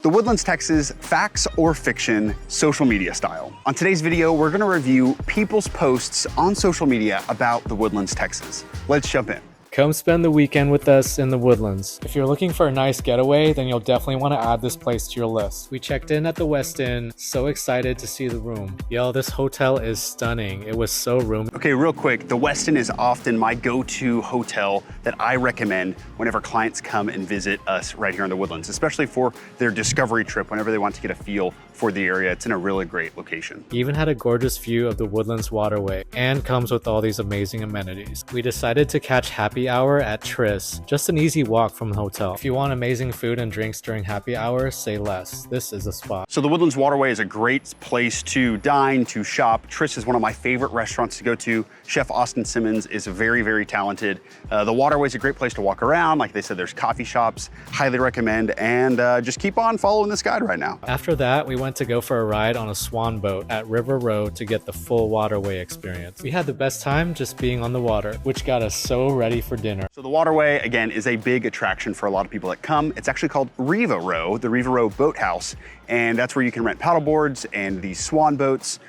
The Woodlands, Texas, facts or fiction, social media style. On today's video, we're gonna review people's posts on social media about the Woodlands, Texas. Let's jump in. Come spend the weekend with us in the Woodlands. If you're looking for a nice getaway, then you'll definitely want to add this place to your list. We checked in at the West Inn, so excited to see the room. Yo, this hotel is stunning. It was so roomy. Okay, real quick, the West Inn is often my go-to hotel that I recommend whenever clients come and visit us right here in the Woodlands, especially for their discovery trip, whenever they want to get a feel for the area. It's in a really great location. It even had a gorgeous view of the Woodlands waterway and comes with all these amazing amenities. We decided to catch happy hour at Tris, just an easy walk from the hotel. If you want amazing food and drinks during happy hour, say less. This is a spot. So the Woodlands Waterway is a great place to dine, to shop. Tris is one of my favorite restaurants to go to. Chef Austin Simmons is very, very talented. The waterway is a great place to walk around. Like they said, there's coffee shops, highly recommend, and just keep on following this guide right now. After that, we went to go for a ride on a swan boat at River Road to get the full waterway experience. We had the best time just being on the water, which got us so ready for dinner. So the waterway, again, is a big attraction for a lot of people that come. It's actually called Riva Row, the Riva Row Boathouse, and that's where you can rent paddle boards and these swan boats.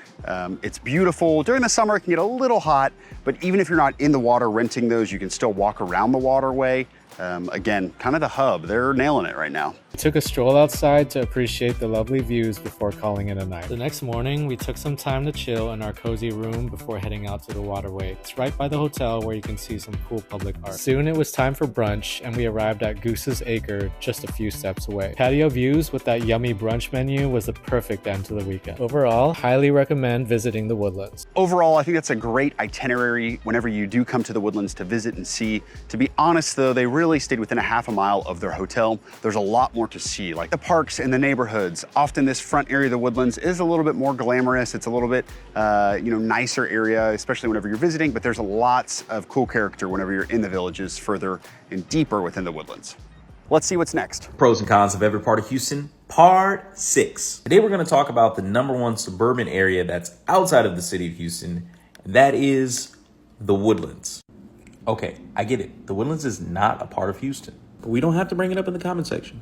It's beautiful. During the summer, it can get a little hot, but even if you're not in the water renting those, you can still walk around the waterway. Again, kind of the hub. They're nailing it right now. We took a stroll outside to appreciate the lovely views before calling it a night. The next morning, we took some time to chill in our cozy room before heading out to the waterway. It's right by the hotel where you can see some cool public art. Soon it was time for brunch, and we arrived at Goose's Acre just a few steps away. Patio views with that yummy brunch menu was the perfect end to the weekend. Overall, highly recommend visiting the Woodlands. Overall, I think that's a great itinerary whenever you do come to the Woodlands to visit and see. To be honest though, they really stayed within a half a mile of their hotel. There's a lot more to see, like the parks and the neighborhoods. Often this front area of the Woodlands is a little bit more glamorous. It's a little bit, nicer area, especially whenever you're visiting, but there's lots of cool character whenever you're in the villages further and deeper within the Woodlands. Let's see what's next. Pros and cons of every part of Houston, part 6. Today we're going to talk about the #1 suburban area that's outside of the city of Houston, and that is the Woodlands. Okay, I get it. The Woodlands is not a part of Houston, but we don't have to bring it up in the comment section.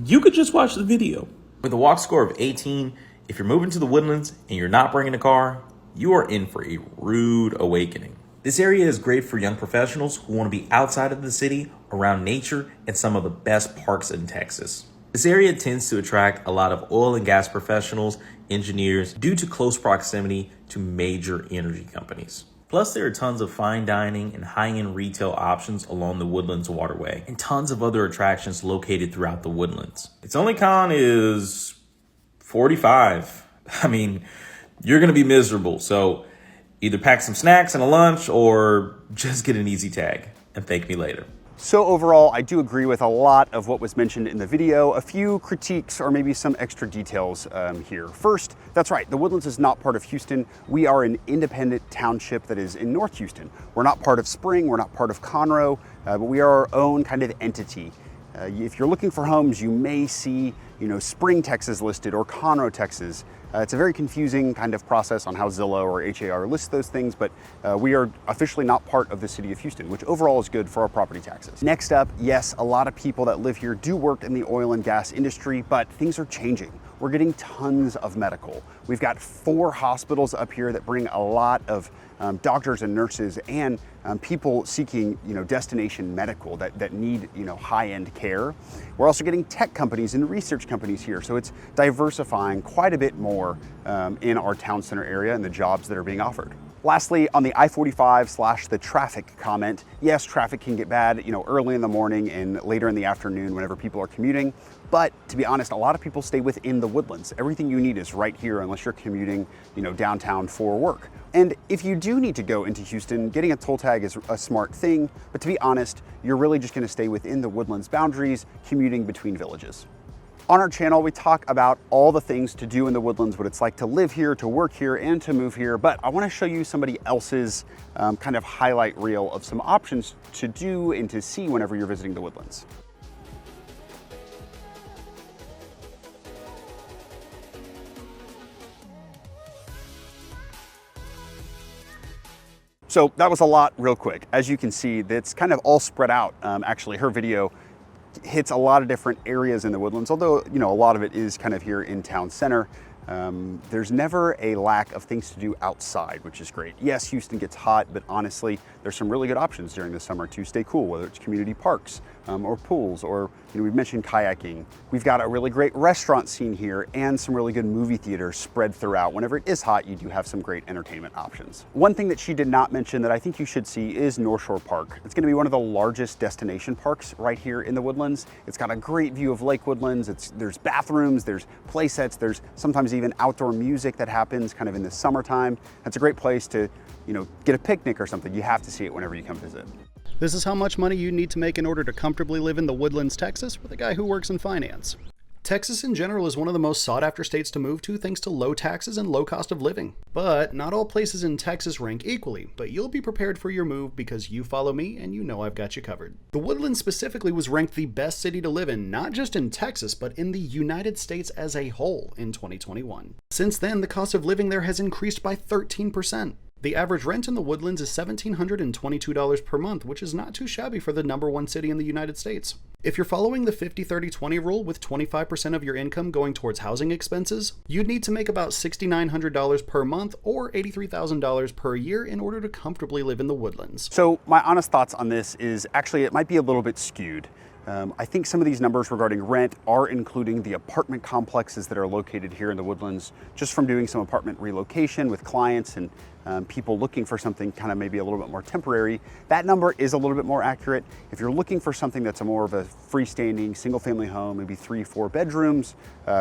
You could just watch the video. With a walk score of 18, if you're moving to the Woodlands and you're not bringing a car, you are in for a rude awakening. This area is great for young professionals who want to be outside of the city, around nature, and some of the best parks in Texas. This area tends to attract a lot of oil and gas professionals, engineers, due to close proximity to major energy companies. Plus, there are tons of fine dining and high-end retail options along the Woodlands Waterway, and tons of other attractions located throughout the Woodlands. Its only con is 45. I mean, you're going to be miserable, so either pack some snacks and a lunch or just get an easy tag and thank me later. So overall, I do agree with a lot of what was mentioned in the video. A few critiques or maybe some extra details here. First, that's right, the Woodlands is not part of Houston. We are an independent township that is in North Houston. We're not part of Spring, we're not part of Conroe, but we are our own kind of entity. If you're looking for homes, you may see, Spring, Texas listed or Conroe, Texas. It's a very confusing kind of process on how Zillow or HAR lists those things, but we are officially not part of the city of Houston, which overall is good for our property taxes. Next up, yes, a lot of people that live here do work in the oil and gas industry, but things are changing. We're getting tons of medical. We've got 4 hospitals up here that bring a lot of doctors and nurses and people seeking, destination medical that need, high-end care. We're also getting tech companies and research companies here, so it's diversifying quite a bit more in our town center area and the jobs that are being offered. Lastly, on the I-45 / the traffic comment, yes, traffic can get bad, early in the morning and later in the afternoon whenever people are commuting. But to be honest, a lot of people stay within the Woodlands. Everything you need is right here unless you're commuting, downtown for work. And if you do need to go into Houston, getting a toll tag is a smart thing. But to be honest, you're really just going to stay within the Woodlands boundaries, commuting between villages. On our channel, we talk about all the things to do in the Woodlands, what it's like to live here, to work here, and to move here. But I want to show you somebody else's kind of highlight reel of some options to do and to see whenever you're visiting the Woodlands. So that was a lot real quick. As you can see, it's kind of all spread out. Actually, her video hits a lot of different areas in the Woodlands, although, you know, a lot of it is kind of here in town center. There's never a lack of things to do outside, which is great. Yes, Houston gets hot, but honestly, there's some really good options during the summer to stay cool, whether it's community parks or pools, or, you know, we've mentioned kayaking. We've got a really great restaurant scene here and some really good movie theaters spread throughout. Whenever it is hot, you do have some great entertainment options. One thing that she did not mention that I think you should see is North Shore Park. It's going to be one of the largest destination parks right here in the Woodlands. It's got a great view of Lake Woodlands. There's bathrooms, there's play sets, there's sometimes even outdoor music that happens kind of in the summertime. That's a great place to, you know, get a picnic or something. You have to see it whenever you come visit. This is how much money you need to make in order to comfortably live in the Woodlands, Texas, with a guy who works in finance. Texas in general is one of the most sought after states to move to thanks to low taxes and low cost of living. But not all places in Texas rank equally, but you'll be prepared for your move because you follow me and you know I've got you covered. The Woodlands specifically was ranked the best city to live in, not just in Texas, but in the United States as a whole in 2021. Since then, the cost of living there has increased by 13%. The average rent in the Woodlands is $1,722 per month, which is not too shabby for the #1 city in the United States. If you're following the 50-30-20 rule with 25% of your income going towards housing expenses, you'd need to make about $6,900 per month or $83,000 per year in order to comfortably live in the Woodlands. So my honest thoughts on this is actually it might be a little bit skewed. I think some of these numbers regarding rent are including the apartment complexes that are located here in the Woodlands, just from doing some apartment relocation with clients and people looking for something kind of maybe a little bit more temporary. That number is a little bit more accurate. If you're looking for something that's a more of a freestanding single family home, maybe 3-4 bedrooms,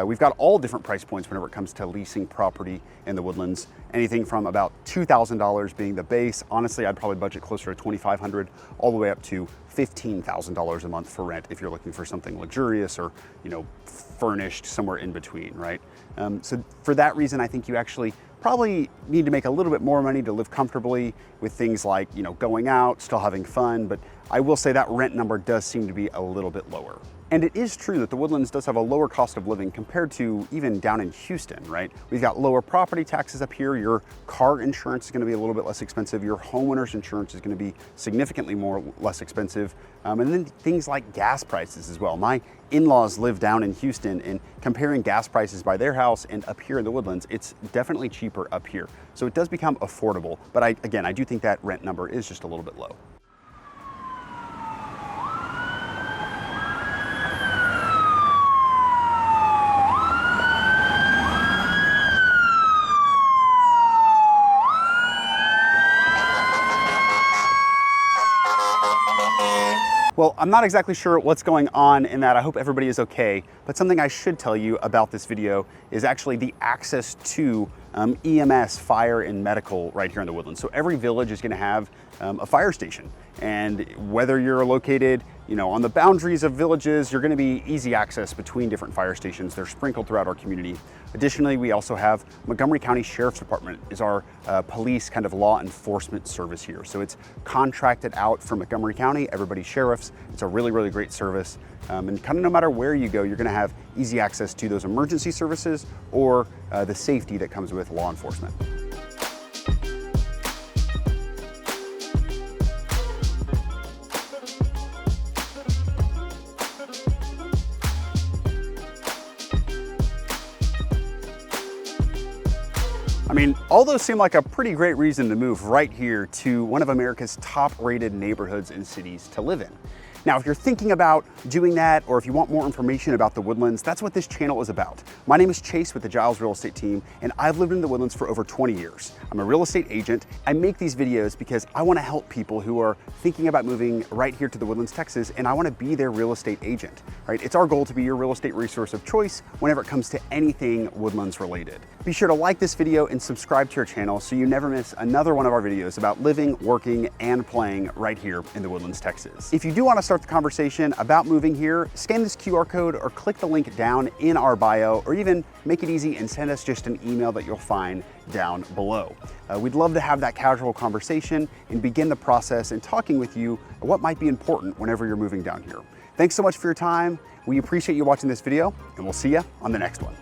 we've got all different price points whenever it comes to leasing property in the Woodlands. Anything from about $2,000 being the base. Honestly, I'd probably budget closer to $2,500 all the way up to $15,000 a month for rent if you're looking for something luxurious or, you know, furnished somewhere in between, right? So for that reason, I think you actually probably need to make a little bit more money to live comfortably with things like, you know, going out, still having fun, but I will say that rent number does seem to be a little bit lower. And it is true that the Woodlands does have a lower cost of living compared to even down in Houston, right? We've got lower property taxes up here. Your car insurance is gonna be a little bit less expensive. Your homeowner's insurance is gonna be significantly less expensive. And then things like gas prices as well. My in-laws live down in Houston, and comparing gas prices by their house and up here in the Woodlands, it's definitely cheaper up here. So it does become affordable. But again, I do think that rent number is just a little bit low. Well, I'm not exactly sure what's going on in that. I hope everybody is okay. But something I should tell you about this video is actually the access to EMS, fire and medical right here in the Woodlands. So every village is going to have a fire station. And whether you're located, you know, on the boundaries of villages, you're going to be easy access between different fire stations. They're sprinkled throughout our community. Additionally, we also have Montgomery County Sheriff's Department is our police kind of law enforcement service here. So it's contracted out from Montgomery County, everybody's sheriffs. It's a really, really great service. And kind of no matter where you go, you're going to have easy access to those emergency services or the safety that comes with law enforcement. I mean, all those seem like a pretty great reason to move right here to one of America's top-rated neighborhoods and cities to live in. Now, if you're thinking about doing that, or if you want more information about the Woodlands, that's what this channel is about. My name is Chase with the Giles Real Estate Team, and I've lived in the Woodlands for over 20 years. I'm a real estate agent. I make these videos because I want to help people who are thinking about moving right here to the Woodlands, Texas, and I want to be their real estate agent, right? It's our goal to be your real estate resource of choice whenever it comes to anything Woodlands related. Be sure to like this video and subscribe to our channel so you never miss another one of our videos about living, working, and playing right here in the Woodlands, Texas. If you do want to start the conversation about moving here, scan this QR code or click the link down in our bio, or even make it easy and send us just an email that you'll find down below. We'd love to have that casual conversation and begin the process in talking with you what might be important whenever you're moving down here. Thanks so much for your time. We appreciate you watching this video, and we'll see you on the next one.